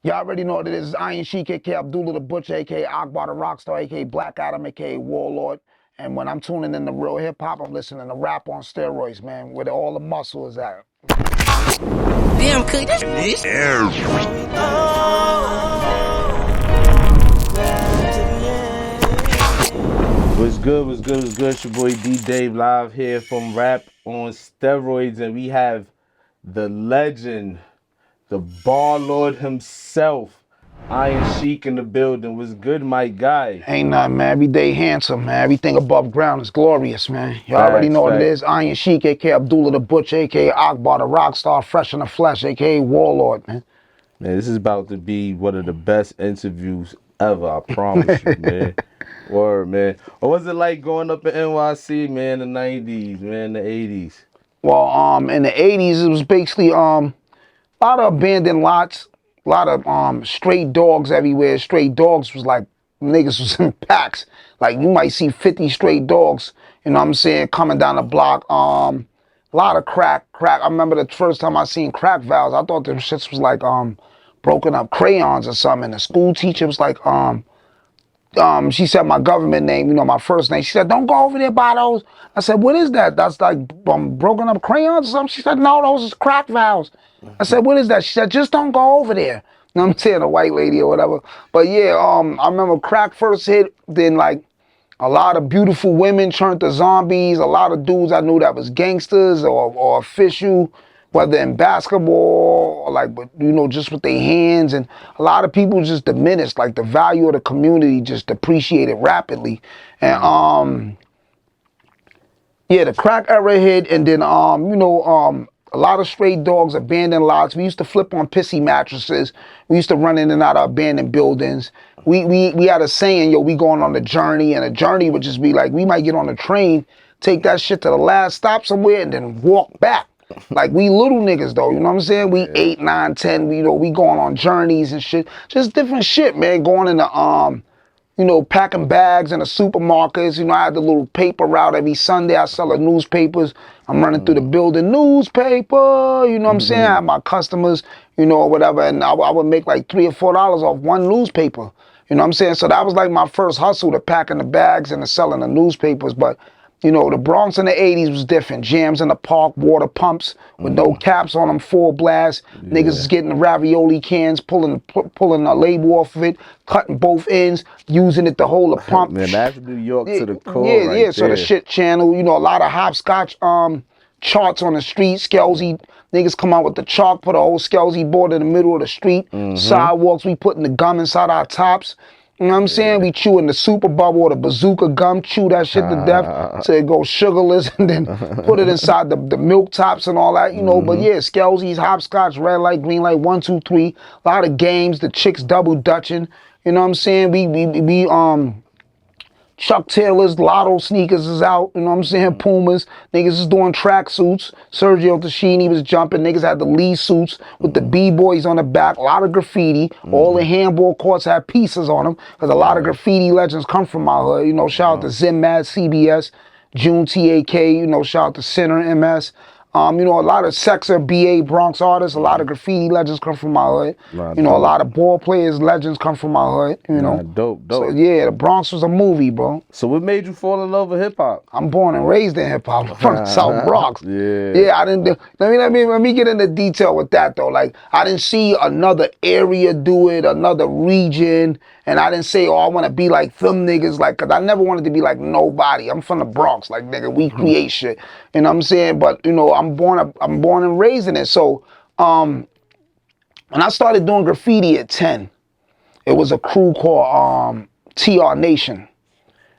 Y'all already know what it is. It's Iron Sheik, aka Abdullah the Butcher, aka Akbar the Rockstar, aka Black Adam, aka Warlord. And when I'm tuning in to real hip hop, I'm listening to rap on steroids, man, where all the muscle is at. Damn, cook, that's this. What's good, what's good, what's good? It's your boy D-Dave live here from Rap on Steroids, and we have the legend, the bar lord himself, Iron Sheik in the building. What's good, my guy? Ain't nothing, man. Every day handsome, man. Everything above ground is glorious, man. Y'all already Facts, know what it facts. is. Iron Sheik, aka Abdullah the Butcher, aka Akbar the Rockstar, Fresh in the Flesh, aka Warlord, man. Man, this is about to be one of the best interviews ever, I promise you, man. Word, man. What was it like growing up in NYC, man, in the 90s, man, the 80s? Well, in the 80s, it was basically a lot of abandoned lots, a lot of stray dogs everywhere. Stray dogs was like niggas was in packs. Like you might see 50 stray dogs, you know what I'm saying, coming down the block. A lot of crack. I remember the first time I seen crack valves, I thought them shits was like broken up crayons or something. And the school teacher was like, she said my government name, you know, my first name. She said, don't go over there by those. I said, what is that? That's like broken up crayons or something? She said, no, those is crack valves. I said, what is that? She said, just don't go over there. You know what I'm saying? A white lady or whatever. But yeah, I remember crack first hit, then like a lot of beautiful women turned to zombies. A lot of dudes I knew that was gangsters or official, whether in basketball or like, you know, just with their hands. And a lot of people just diminished. Like the value of the community just depreciated rapidly. And yeah, the crack era hit, and then a lot of stray dogs, abandoned lots. We used to flip on pissy mattresses. We used to run in and out of abandoned buildings. We had a saying, yo, we going on a journey, and a journey would just be like, we might get on a train, take that shit to the last stop somewhere, and then walk back. Like we little niggas though, you know what I'm saying? We 8, 9, 10, we going on journeys and shit. Just different shit, man. Going in the packing bags in the supermarkets. You know, I had the little paper route every Sunday. I sell the newspapers. I'm running through the building, newspaper. You know what I'm saying? I have my customers, you know, or whatever, and I would make like $3 or $4 off one newspaper. You know what I'm saying? So that was like my first hustle, to packing the bags and the selling the newspapers. But you know, the Bronx in the 80s was different. Jams in the park, water pumps with no caps on them, full blast. Yeah. Niggas is getting the ravioli cans, pulling the label off of it, cutting both ends, using it to hold the pump. Man, that's New York to the core. Yeah, right yeah. there. So the shit channel, you know, a lot of hopscotch charts on the street. Skelsy niggas come out with the chalk, put a whole Skelsy board in the middle of the street. Sidewalks, we putting the gum inside our tops. You know what I'm saying? We chewing the super bubble or the bazooka gum, chew that shit to death so it goes sugarless, and then put it inside the milk tops and all that, you know. But yeah, Skelsies, hopscotch, red light, green light, 1, 2, 3. A lot of games, the chicks double dutching. You know what I'm saying? We Chuck Taylor's Lotto sneakers is out, you know what I'm saying? Pumas. Niggas is doing track suits. Sergio Tashini was jumping. Niggas had the Lee suits with the B-boys on the back. A lot of graffiti. All the handball courts had pieces on them because a lot of graffiti legends come from my hood. You know, shout out to Zim Mad CBS, June TAK, you know, shout out to Center MS. You know, a lot of Sexer, BA, Bronx artists, a lot of graffiti legends come from my hood. You know, a lot of ball players, legends come from my hood, you know. Dope. So yeah, the Bronx was a movie, bro. So what made you fall in love with hip hop? I'm born and raised in hip hop. I'm from the South Bronx. Yeah, I didn't. Let me get into detail with that though. Like I didn't see another area do it, another region, and I didn't say, oh, I want to be like them niggas. Like, cause I never wanted to be like nobody. I'm from the Bronx. Like nigga, we create shit. You know what I'm saying? But you know, I'm born and raised in it. So when I started doing graffiti at 10, it was a crew called TR Nation.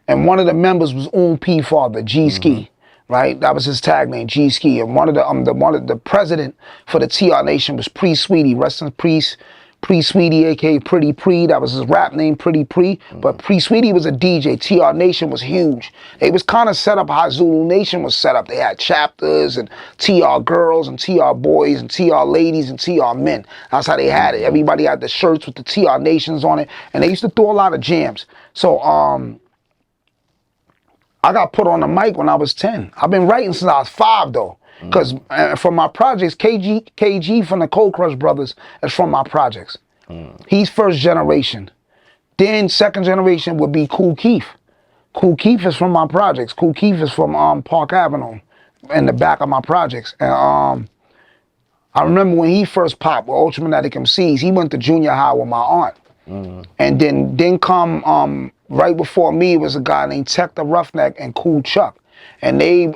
And one of the members was P Father, G.Ski, right? That was his tag name, G.Ski. And one of the president for the TR Nation was Pre Sweetie, rest in peace. Pre Sweetie, aka Pretty Pre, that was his rap name, Pretty Pre. But Pre Sweetie was a DJ. TR Nation was huge. They was kind of set up how Zulu Nation was set up. They had chapters and TR girls and TR boys and TR ladies and TR men. That's how they had it. Everybody had the shirts with the TR Nations on it, and they used to throw a lot of jams. So I got put on the mic when I was 10. I've been writing since I was 5 though. Because from my projects, KG from the Cold Crush Brothers is from my projects. He's first generation. Then second generation would be Kool Keith. Kool Keith is from my projects. Kool Keith is from Park Avenue, in the back of my projects. And I remember when he first popped with Ultramagnetic MCs, he went to junior high with my aunt. And then come right before me was a guy named Tech the Roughneck and Cool Chuck. And they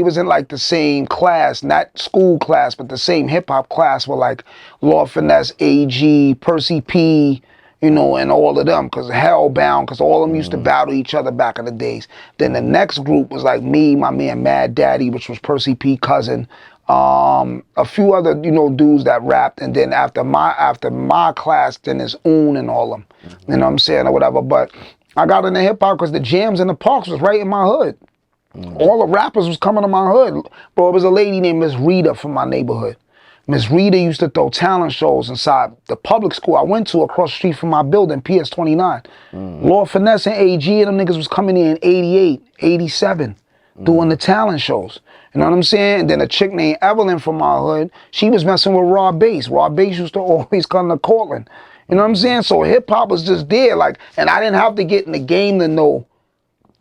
was in like the same class, not school class, but the same hip hop class with like Lord Finesse, AG, Percy P, you know, and all of them, because Hellbound, because all of them used to battle each other back in the days. Then the next group was like me, my man Mad Daddy, which was Percy P cousin, a few other, you know, dudes that rapped, and then after my class, then it's Oon and all them, you know what I'm saying, or whatever. But I got into hip hop because the jams in the parks was right in my hood. All the rappers was coming to my hood. Bro, it was a lady named Miss Rita from my neighborhood. Miss Rita used to throw talent shows inside the public school I went to across the street from my building, PS 29. Lord Finesse and AG and them niggas was coming in 88, 87, doing the talent shows. You know what I'm saying? And then a chick named Evelyn from my hood, she was messing with Raw Bass. Raw Bass used to always come to Karlton. You know what I'm saying? So hip hop was just there, like, and I didn't have to get in the game to know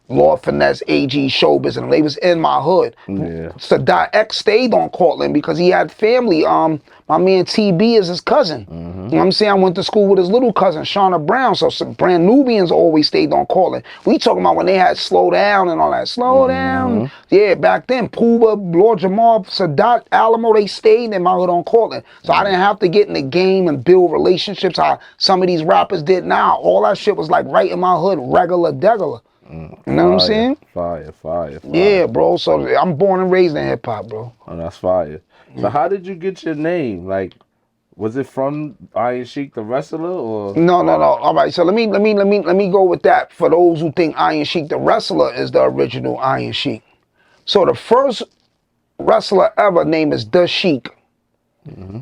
Lord Finesse, AG, Showbiz, and they was in my hood. Yeah. Sadat X stayed on Karlton because he had family. My man TB is his cousin. You know what I'm saying? I went to school with his little cousin, Shauna Brown. So some brand Nubians always stayed on Karlton. We talking about when they had Slow Down and all that. Slow Down. Yeah, back then, Puba, Lord Jamal, Sadat, Alamo, they stayed in my hood on Karlton. So I didn't have to get in the game and build relationships how some of these rappers did now. All that shit was like right in my hood, regular, degular. You know what I'm saying? Fire. Yeah, bro. So I'm born and raised in hip hop, bro. Oh, that's fire. So how did you get your name? Like, was it from Iron Sheik the wrestler, or? No. All right. So let me go with that. For those who think Iron Sheik the wrestler is the original Iron Sheik. So the first wrestler ever name is the Sheik.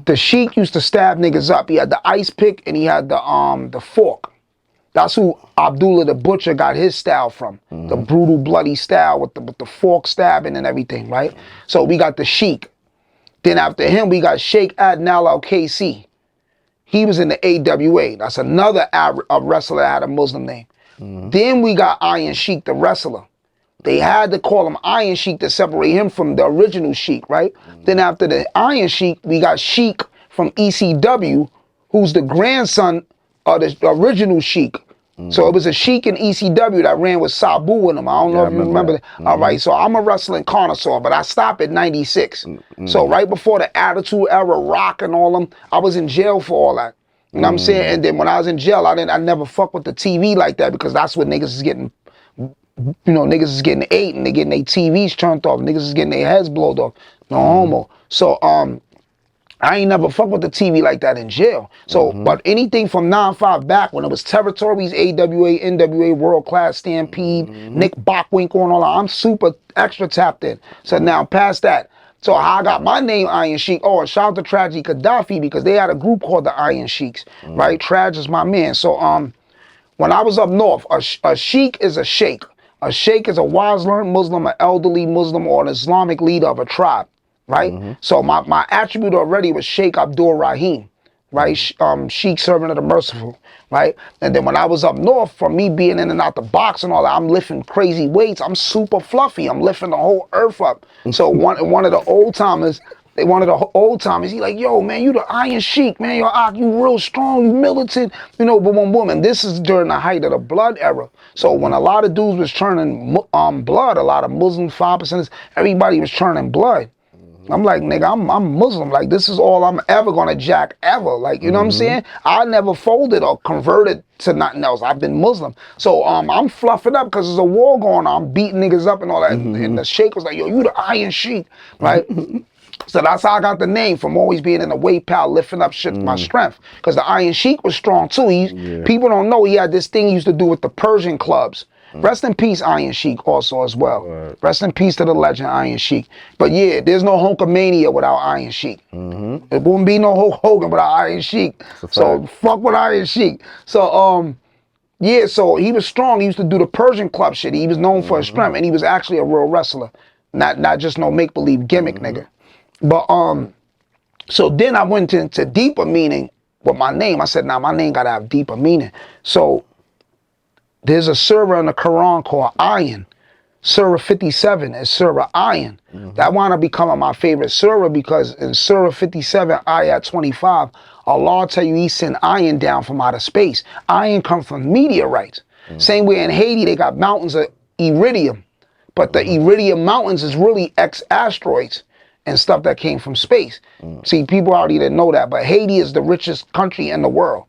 The Sheik used to stab niggas up. He had the ice pick and he had the fork. That's who Abdullah the Butcher got his style from. The brutal, bloody style with the fork stabbing and everything, right? So we got the Sheik. Then after him, we got Sheikh Adnal al-KC. He was in the AWA. That's another wrestler that had a Muslim name. Then we got Iron Sheik, the wrestler. They had to call him Iron Sheik to separate him from the original Sheik, right? Then after the Iron Sheik, we got Sheik from ECW, who's the grandson of the original Sheik. So it was a Sheik in ECW that ran with Sabu in him. I don't know if you remember that. All right, so I'm a wrestling connoisseur, but I stopped at 96. So right before the Attitude Era, Rock and all them, I was in jail for all that. You know what I'm saying? And then when I was in jail, I never fuck with the TV like that because that's what niggas is getting, you know, niggas is getting ate and they getting their TVs turned off. Niggas is getting their heads blowed off. No homo. So, I ain't never fuck with the TV like that in jail. So, but anything from 9-5 back when it was Territories, AWA, NWA, World Class, Stampede, Nick Bockwinkel and all that, I'm super extra tapped in. So now past that. So how I got my name Iron Sheik, and shout out to Tragedy Gaddafi because they had a group called the Iron Sheiks, right? Traj is my man. So when I was up north, a Sheik is a sheikh. A sheikh is a wise learned Muslim, an elderly Muslim, or an Islamic leader of a tribe. Right? So my attribute already was Sheikh Abdul Rahim, right? Sheikh servant of the merciful, right? And then when I was up north, from me being in and out the box and all that, I'm lifting crazy weights. I'm super fluffy. I'm lifting the whole earth up. So one of the old timers, he like, yo, man, you the Iron Sheik, man. You real strong, you militant, you know, boom. And this is during the height of the blood era. So when a lot of dudes was churning blood, a lot of Muslim 5%, everybody was churning blood. I'm like, nigga, I'm Muslim. Like, this is all I'm ever gonna jack ever. Like, you know what I'm saying? I never folded or converted to nothing else. I've been Muslim. So I'm fluffing up because there's a war going on. I'm beating niggas up and all that. And the Sheikh was like, yo, you the Iron Sheik, right? So that's how I got the name, from always being in the weight pal, lifting up shit, my strength. Because the Iron Sheik was strong too. People don't know he had this thing he used to do with the Persian clubs. Rest in peace, Iron Sheik, also as well. Rest in peace to the legend, Iron Sheik. But yeah, there's no Hulkamania without Iron Sheik. There wouldn't be no Hulk Hogan without Iron Sheik. So fuck with Iron Sheik. So yeah, so he was strong. He used to do the Persian club shit. He was known for his strength, and he was actually a real wrestler, not just no make believe gimmick nigga. But so then I went into deeper meaning with my name. I said, nah, my name gotta have deeper meaning. So there's a surah in the Quran called Iron. Surah 57 is Surah Iron. That wound up becoming my favorite surah because in Surah 57, ayat 25, Allah tell you He sent iron down from outer space. Iron comes from meteorites. Same way in Haiti, they got mountains of iridium. But the iridium mountains is really ex-asteroids and stuff that came from space. See, people already didn't know that, but Haiti is the richest country in the world.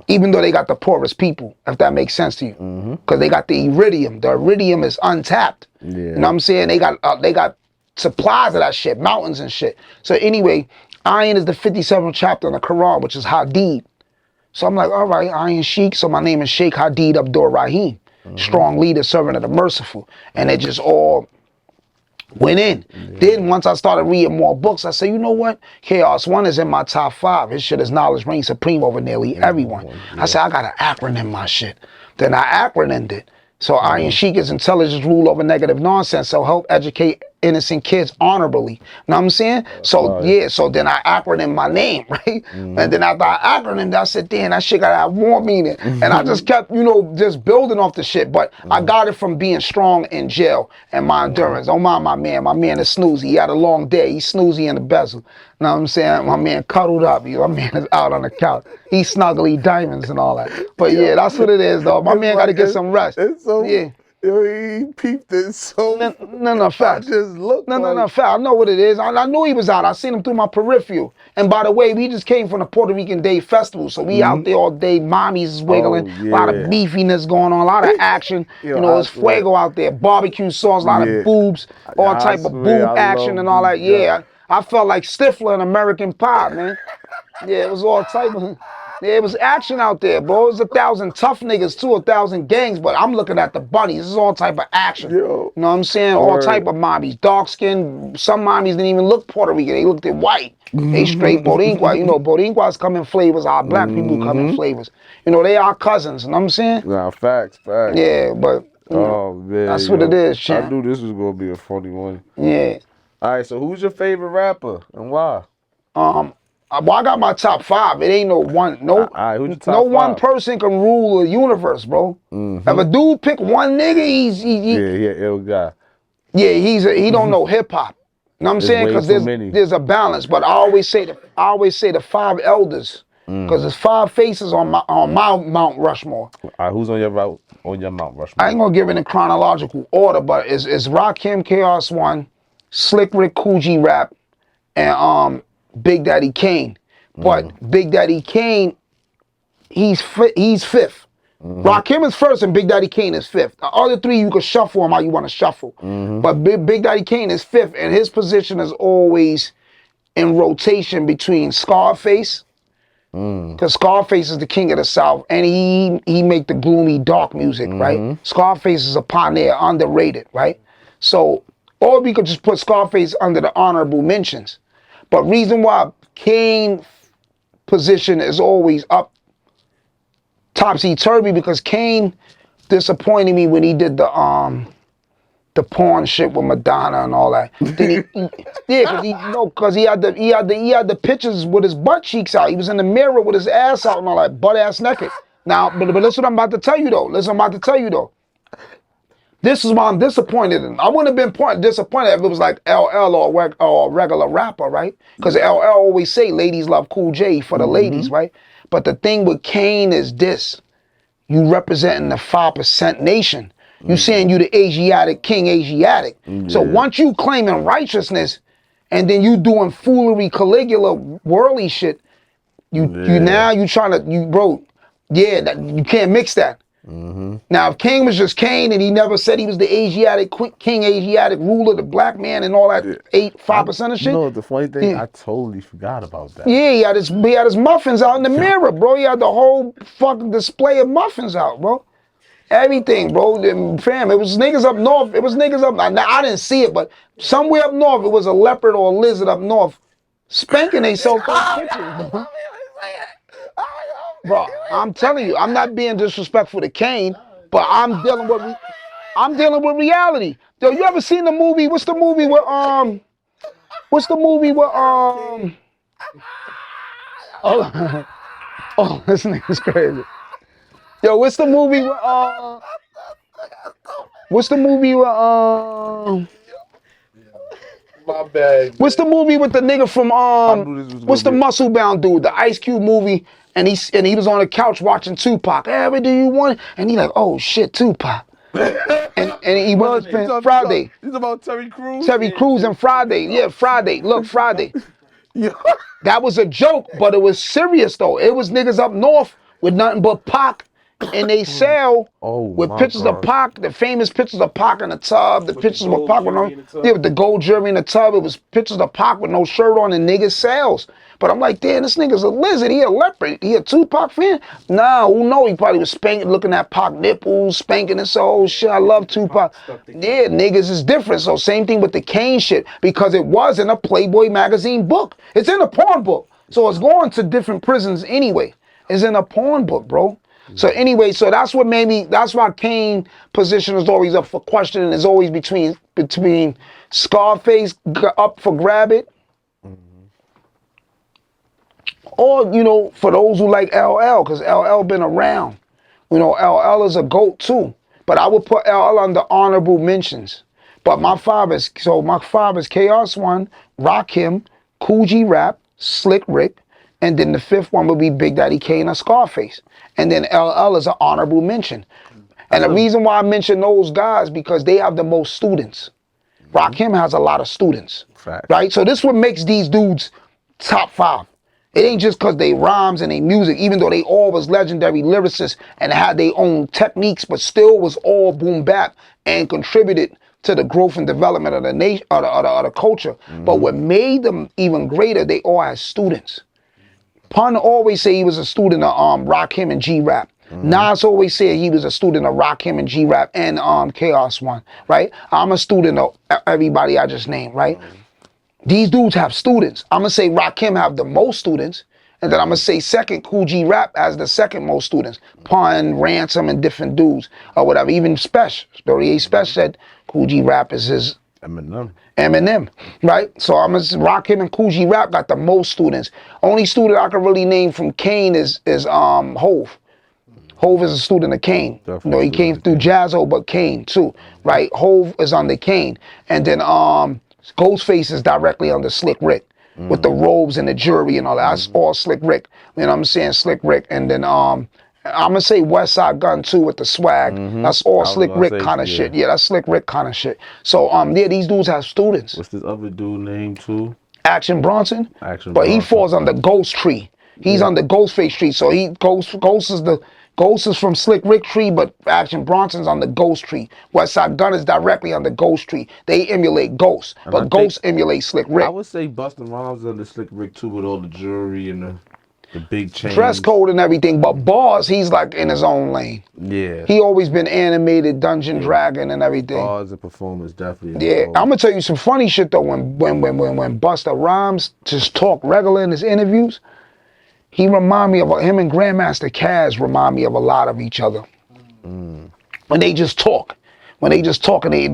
Even though they got the poorest people, if that makes sense to you. Because they got the iridium. The iridium is untapped. Yeah. You know what I'm saying? They got supplies of that shit, mountains and shit. So anyway, Iron is the 57th chapter in the Quran, which is Hadid. So I'm like, all right, Iron Sheik. So my name is Sheikh Hadid Abdur Rahim. Strong leader, servant of the merciful. And it just all went in. Then once I started reading more books, I said, you know what? Chaos One is in my top 5. His shit is knowledge reigns supreme over nearly everyone. I said, I gotta acronym my shit. Then I acronymed it. So Iron Sheik is intelligence, rule over negative nonsense. So help educate innocent kids honorably. Know what I'm saying? So yeah, so then I acronym my name, right? And then after I acronymed, I said, damn, that shit gotta have more meaning. And I just kept, you know, just building off the shit. But I got it from being strong in jail and my endurance. Don't mind my man. My man is snoozy. He had a long day. He's snoozy in the bezel. Know what I'm saying? My man cuddled up. My man is out on the couch. He's snuggly diamonds and all that. But yeah, that's what it is, though. My man got to get some rest. It's so, yeah. He peeped it so. No, facts. I just looked. No, facts. I know what it is. I knew he was out. I seen him through my peripheral. And by the way, we just came from the Puerto Rican Day Festival, so we out there all day. Mommies is wiggling. A lot of beefiness going on. A lot of action. You know, it's fuego out there. Barbecue sauce. A lot of boobs. All type of boob action and all that. Yeah, I felt like Stifler in American Pie, man. Yeah, it was all type of. Yeah, it was action out there, bro. It was 1,000 tough niggas, 1,000 gangs, but I'm looking at the bunnies. This is all type of action. You know what I'm saying? All type of mommies. Dark skin. Some mommies didn't even look Puerto Rican. They looked at white. They straight Boricua. You know, Boricuas come in flavors. Our black people come in flavors. You know, they are cousins. You know what I'm saying? Nah, facts. Yeah, but man, that's what it is, champ. I knew this was gonna be a funny one. Yeah. All right, so who's your favorite rapper and why? Well, I got my top 5. It ain't no one, no one person can rule the universe, bro. If a dude pick one nigga, he's ill guy. Yeah, he don't know hip hop. You know what I'm saying? Because there's a balance. But I always say the 5 elders, because there's 5 faces on my Mount Rushmore. All right, who's on your Mount Rushmore? I ain't gonna give it in chronological order, but it's Rakim, Chaos One, Slick Rick, Cool G Rap, and Big Daddy Kane. But Big Daddy Kane, he's 5th. Rakim is 1st and Big Daddy Kane is 5th. The other 3 you can shuffle them how you want to shuffle. But Big Daddy Kane is 5th, and his position is always in rotation between Scarface, because Scarface is the king of the South, and he make the gloomy dark music, right? Scarface is a pioneer, underrated, right? So, or we could just put Scarface under the honorable mentions. But reason why Kane's position is always up topsy-turvy, because Kane disappointed me when he did the porn shit with Madonna and all that. Then because he had the pictures with his butt cheeks out. He was in the mirror with his ass out and all that, butt ass naked. Now, but listen what I'm about to tell you though. This is why I'm disappointed. I wouldn't have been disappointed if it was like LL or a regular rapper, right? Because LL always say ladies love Cool J for the ladies, right? But the thing with Kane is this. You representing the 5% nation. You saying you the Asiatic king, Asiatic. So once you claiming righteousness and then you doing foolery, Caligula, worldly shit, you trying to, you can't mix that. Now, if King was just Kane and he never said he was the Asiatic king, Asiatic ruler, the black man, and all that 5% of shit. You know the funny thing? I totally forgot about that. Yeah, he had his muffins out in the mirror, bro. He had the whole fucking display of muffins out, bro. Everything, bro. Fam, it was niggas up north. Now, I didn't see it, but somewhere up north, it was a leopard or a lizard up north spanking themselves in the kitchen, bro. Bro, I'm telling you, I'm not being disrespectful to Kane, but I'm dealing with reality. Yo, you ever seen the movie? What's the movie with Oh, this nigga's crazy. Yo, what's the movie with what's the movie with My bad. what's the movie with the nigga from knew this was what's the gonna be- muscle bound dude, the Ice Cube movie, and he was on the couch watching Tupac. Hey, what do you want? And he like, oh shit, Tupac. and he was Friday. He's about Terry Crews. Terry Crews and Friday. Yeah, Friday. Look, Friday. Yeah. That was a joke, but it was serious though. It was niggas up north with nothing but Pac in they cell with pictures of Pac, the famous pictures of Pac in the tub, the pictures of Pac with with the gold jewelry in the tub. It was pictures of Pac with no shirt on in niggas' cells. But I'm like, damn, this nigga's a lizard. He a leopard. He a Tupac fan? Nah, who know? He probably was spanking, looking at Pac nipples, spanking and so, oh shit, I love Tupac. Yeah, niggas is different. So same thing with the Kane shit, because it was in a Playboy magazine book. It's in a porn book. So it's going to different prisons anyway. It's in a porn book, bro. So anyway, so that's what made me, that's why Kane position is always up for question, and is always between Scarface up for grab it, or, you know, for those who like LL, because LL been around. You know, LL is a GOAT too. But I would put LL under honorable mentions. But my father's Chaos One, Rakim, Kool G Rap, Slick Rick, and then the fifth one would be Big Daddy Kane or Scarface. And then LL is an honorable mention. And the reason why I mention those guys, because they have the most students. Rakim has a lot of students. Fact. Right? So this what makes these dudes top 5. It ain't just because they rhymes and they music, even though they all was legendary lyricists and had their own techniques, but still was all boom bap and contributed to the growth and development of the nation, of the culture. But what made them even greater, they all had students. Pun always say he was a student of Rakim and G-Rap. Nas always said he was a student of Rakim and G-Rap and Chaos One, right? I'm a student of everybody I just named, right? These dudes have students. I'm going to say Rakim have the most students, and then I'm going to say second, Kool G Rap has the second most students. Pun, Ransom, and different dudes, or whatever. Even Special, 38 Special said Kool G Rap is his Eminem, right? So I'm going to say Rakim and Kool G Rap got the most students. Only student I can really name from Kane is Hove. Hove is a student of Kane. Definitely. You know, he came through Jazzo, but Kane too, right? Hove is under Kane. And then Ghostface is directly under Slick Rick with the robes and the jewelry and all that. That's all Slick Rick. You know what I'm saying? Slick Rick. And then I'm gonna say West Side Gun too with the swag. That's all Slick Rick kind of shit. Yeah, that's Slick Rick kind of shit. So yeah, these dudes have students. What's this other dude name too? Action Bronson. Action but Bronson. He falls under Ghost Tree. He's under Ghostface Tree. So Ghost is from Slick Rick tree, but Action Bronson's on the Ghost tree. West Side Gun is directly on the Ghost tree. They emulate Ghost, but Ghost emulates Slick Rick. I would say Busta Rhymes on the Slick Rick too, with all the jewelry and the big chains. Dress code and everything, but bars, he's like in his own lane. Yeah. He always been animated, Dungeon Dragon and everything. Bars and performance, definitely. Yeah, I'm gonna tell you some funny shit though. When Busta Rhymes just talk regular in his interviews, he remind me of him and Grandmaster Caz remind me of a lot of each other. When they just talk, and they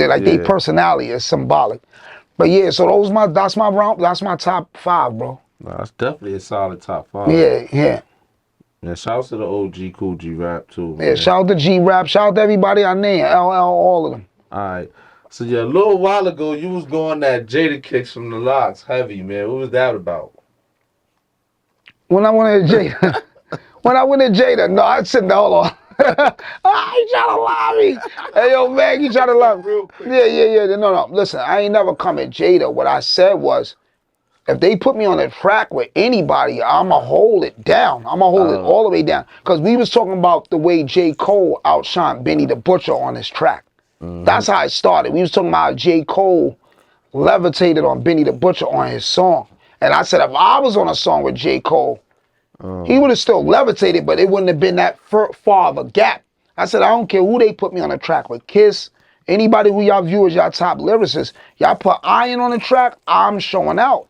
like their personality is symbolic. But yeah, so that's my top 5, bro. Nah, that's definitely a solid top 5. Yeah. And shout out to the OG Kool G Rap too. Yeah, shout out to G Rap, shout out to everybody I named, LL, all of them. All right. So yeah, a little while ago you was going that Jada kicks from the Locks heavy, man. What was that about? When I went to Jada, no, I said, no, hold on. You trying to lie me. Hey, yo, man, you trying to lie me. Real quick. Yeah. No. Listen, I ain't never come at Jada. What I said was, if they put me on a track with anybody, I'ma hold it down. I'ma hold it all the way down. Because we was talking about the way J. Cole outshined Benny the Butcher on his track. That's how it started. We was talking about how J. Cole levitated on Benny the Butcher on his song. And I said, if I was on a song with J. Cole, he would have still levitated, but it wouldn't have been that far of a gap. I said, I don't care who they put me on a track with. Kiss, anybody who y'all view as y'all top lyricists, y'all put Iron on the track, I'm showing out.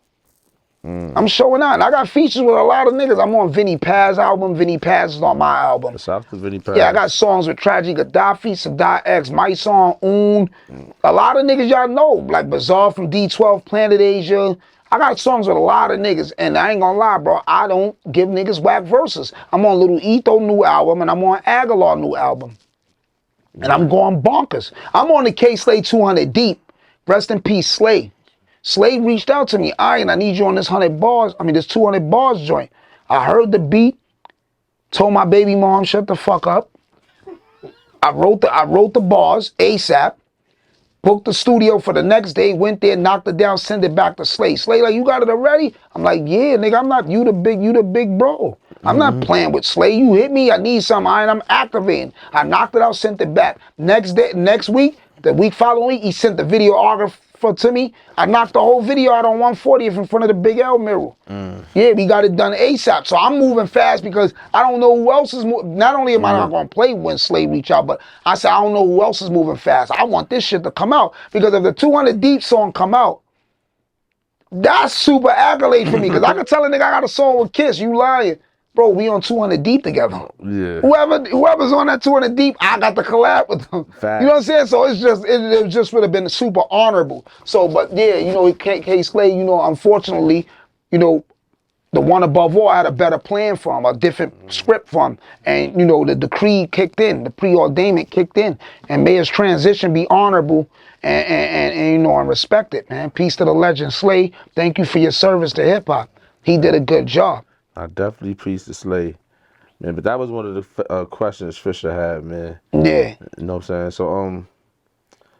I'm showing out. And I got features with a lot of niggas. I'm on Vinnie Paz's album. Vinnie Paz is on my album. Shout out to Vinnie Paz. Yeah, I got songs with Tragic Gaddafi, Sadat X, my song, A lot of niggas y'all know, like Bizarre from D12, Planet Asia. I got songs with a lot of niggas, and I ain't gonna lie, bro. I don't give niggas whack verses. I'm on Little Etho new album, and I'm on Aguilar new album. And I'm going bonkers. I'm on the K-Slay 200 Deep. Rest in peace, Slay. Slay reached out to me. I need you on this 100 bars. I mean, this 200 bars joint. I heard the beat. Told my baby mom, shut the fuck up. I wrote the bars ASAP. Booked the studio for the next day. Went there, knocked it down, send it back to Slay. Slay like, you got it already? I'm like, yeah, nigga. I'm not you the big bro. I'm not playing with Slay. You hit me, I need something. I'm activating. I knocked it out, sent it back. Next week, the week following week, he sent the videographer to me. I knocked the whole video out on 140th in front of the Big L mural. Yeah, we got it done ASAP. So I'm moving fast because I don't know who else is moving. Not only am I not going to play when Slay reach out, but I said I don't know who else is moving fast. I want this shit to come out because if the 200 Deep song come out, that's super accolade for me because I can tell a nigga I got a song with Kiss. You lying. Bro, we on 200 Deep together. Yeah. Whoever's on that 200 Deep, I got to collab with them. Facts. You know what I'm saying? So it just would have been super honorable. So, but yeah, you know, K-Slay, you know, unfortunately, you know, the one above all I had a better plan for him, a different script for him. And, you know, the decree kicked in, the preordainment kicked in. And may his transition be honorable and you know, and respected, man. Peace to the legend, Slay. Thank you for your service to hip-hop. He did a good job. I definitely pleased to Slay, man. But that was one of the questions Fisher had, man. Yeah. You know what I'm saying?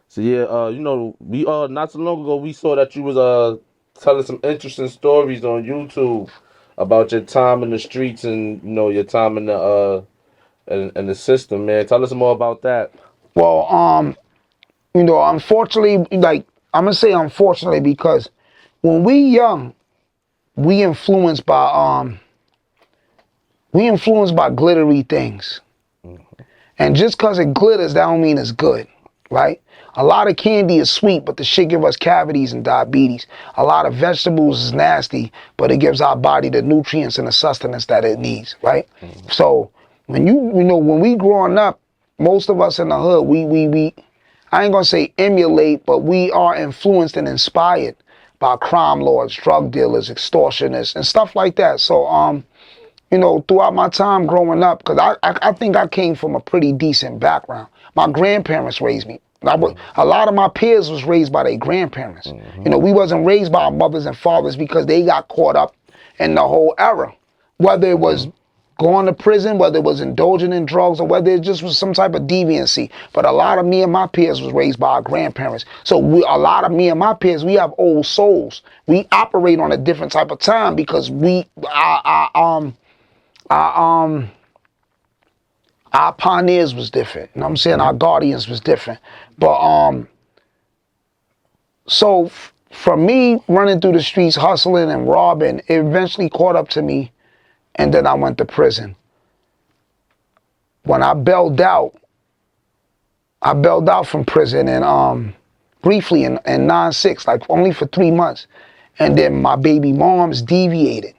So yeah, you know, we not so long ago we saw that you was telling some interesting stories on YouTube about your time in the streets and you know your time in the system, man. Tell us more about that. Well, you know, unfortunately, like I'm gonna say unfortunately because when we young, we influenced by glittery things. And just cause it glitters, that don't mean it's good, right? A lot of candy is sweet, but the shit give us cavities and diabetes. A lot of vegetables is nasty, but it gives our body the nutrients and the sustenance that it needs, right? So when you know, when we growing up, most of us in the hood, we I ain't gonna say emulate, but we are influenced and inspired by crime lords, drug dealers, extortionists, and stuff like that. So, you know, throughout my time growing up, because I think I came from a pretty decent background. My grandparents raised me. A lot of my peers was raised by their grandparents. You know, we wasn't raised by our mothers and fathers because they got caught up in the whole era. Whether it was going to prison, whether it was indulging in drugs, or whether it just was some type of deviancy. But a lot of me and my peers was raised by our grandparents. So a lot of me and my peers, we have old souls. We operate on a different type of time because our pioneers was different. You know what I'm saying? Our guardians was different. But so for me running through the streets, hustling and robbing, it eventually caught up to me. And then I went to prison. When I bailed out from prison and briefly in 9/6, like only for 3 months. And then my baby mom's deviated.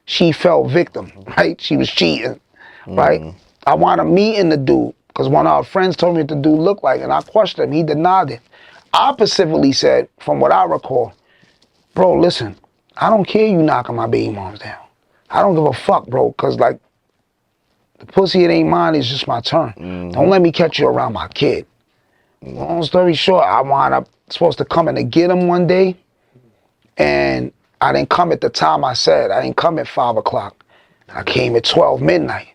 She fell victim, right? She was cheating, right? I wound up meeting the dude because one of our friends told me what the dude looked like, and I questioned him. He denied it. I specifically said, from what I recall, bro, listen, I don't care you knocking my baby moms down. I don't give a fuck, bro, because, like, the pussy, it ain't mine, it's just my turn. Don't let me catch you around my kid. Long story short, I wound up supposed to come in to get him one day, and I didn't come at the time I said. I didn't come at 5 o'clock. I came at 12 midnight.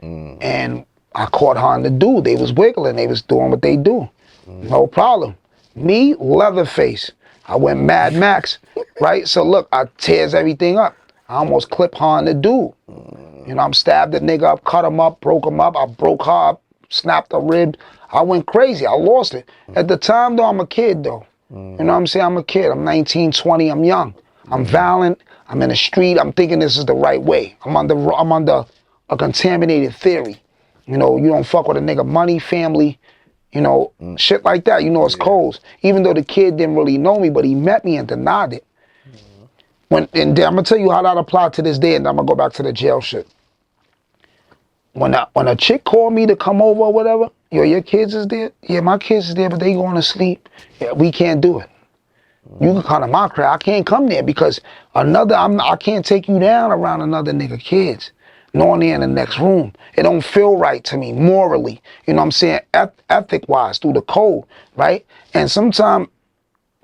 And I caught her and the dude. They was wiggling. They was doing what they do. No problem. Me, Leatherface. I went Mad Max, right? So look, I tears everything up. I almost clipped her and the dude. You know, I'm stabbed the nigga up, cut him up, broke him up. I broke her up, snapped a rib. I went crazy. I lost it. At the time, though, I'm a kid, though. You know what I'm saying? I'm a kid. I'm 19, 20. I'm young. I'm violent. I'm in the street. I'm thinking this is the right way. I'm under a contaminated theory. You know, you don't fuck with a nigga money, family, you know, shit like that. You know, it's codes. Even though the kid didn't really know me, but he met me and denied it. And I'm gonna tell you how that applied to this day, and I'm gonna go back to the jail shit. When a chick called me to come over or whatever, yo, your kids is there? Yeah, my kids is there, but they going to sleep. Yeah, we can't do it. You can come to my crib. I can't come there because I can't take you down around another nigga kids. Knowing they're in the next room. It don't feel right to me morally. You know what I'm saying? Ethic wise, through the code, right? And sometimes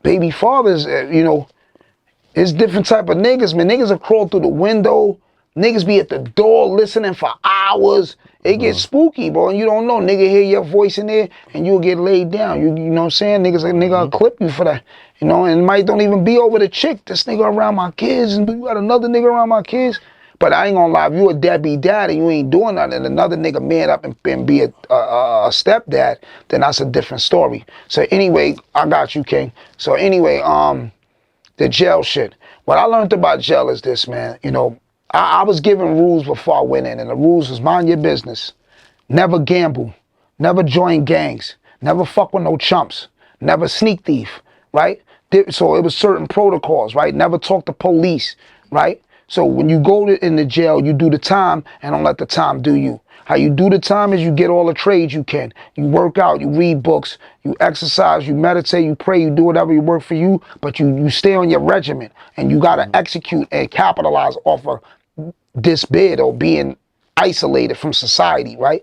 baby fathers, it's different type of niggas, man. Niggas have crawled through the window. Niggas be at the door listening for hours. It gets spooky, bro, and you don't know. Nigga hear your voice in there, and you'll get laid down. You know what I'm saying? Nigga will clip you for that. And it might don't even be over the chick. This nigga around my kids, and you got another nigga around my kids. But I ain't gonna lie, if you a deadbeat dad and you ain't doing nothing, and another nigga man up and be a stepdad, then that's a different story. So anyway, I got you, King. So anyway, the jail shit. What I learned about jail is this, man. I was given rules before I went in, and the rules was mind your business. Never gamble. Never join gangs. Never fuck with no chumps. Never sneak thief, right? So it was certain protocols, right? Never talk to police, right? So when you go in the jail, you do the time and don't let the time do you. How you do the time is you get all the trades you can. You work out, you read books, you exercise, you meditate, you pray, you do whatever you work for you, but you stay on your regimen and you got to execute and capitalize off of this bid or being isolated from society, right?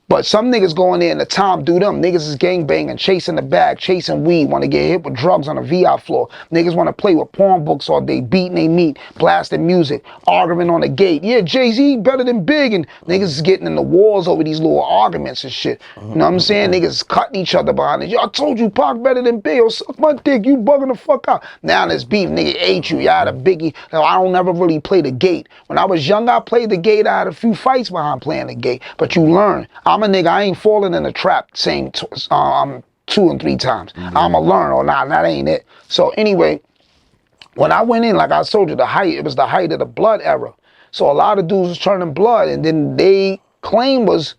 But some niggas go in there and the time do them. Niggas is gangbanging, chasing the bag, chasing weed, want to get hit with drugs on the VI floor. Niggas want to play with porn books all day, beating they meat, blasting music, arguing on the gate. Yeah, Jay-Z better than Big. And niggas is getting in the wars over these little arguments and shit. You know what I'm saying? Niggas is cutting each other behind it. Yo, I told you Pac better than Big. Yo, suck my dick, you bugging the fuck out. Now there's beef, nigga ate you, y'all had a biggie. Now, I don't never really play the gate. When I was young, I played the gate. I had a few fights behind playing the gate. But you learn. I'm a nigga, I ain't falling in a trap saying 2 and 3 times. I'ma learn or not, that ain't it. So anyway, when I went in, like I told you, it was the height of the blood era. So a lot of dudes was turning blood, and then they claim was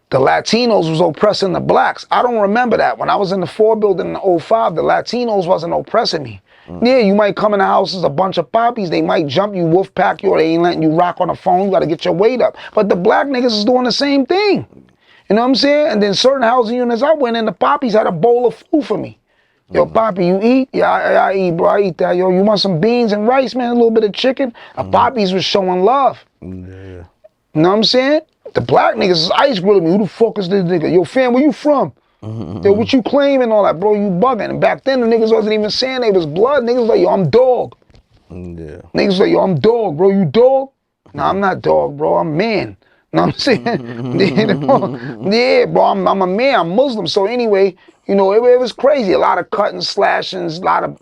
the Latinos was oppressing the blacks. I don't remember that. When I was in the 4 building in 05, the Latinos wasn't oppressing me. Yeah, you might come in the house as a bunch of poppies. They might jump you, wolf pack you, or they ain't letting you rock on the phone. You got to get your weight up. But the black niggas is doing the same thing. You know what I'm saying? And then certain housing units I went in, the poppies had a bowl of food for me. Yo, Poppy, you eat? Yeah, I eat, bro. I eat that. Yo, you want some beans and rice, man? A little bit of chicken? Poppies was showing love. Yeah. You know what I'm saying? The black niggas is ice grilling me. Who the fuck is this nigga? Yo, fam, where you from? Yo, what you claiming all that, bro? You bugging. And back then, the niggas wasn't even saying they was blood. Niggas like, yo, I'm dog. Yeah. Niggas like, yo, I'm dog, bro. You dog? Nah, I'm not dog, bro. I'm man. You know what I'm saying? Yeah, bro, I'm a man. I'm Muslim. So anyway, it was crazy. A lot of cutting, slashings, a lot of.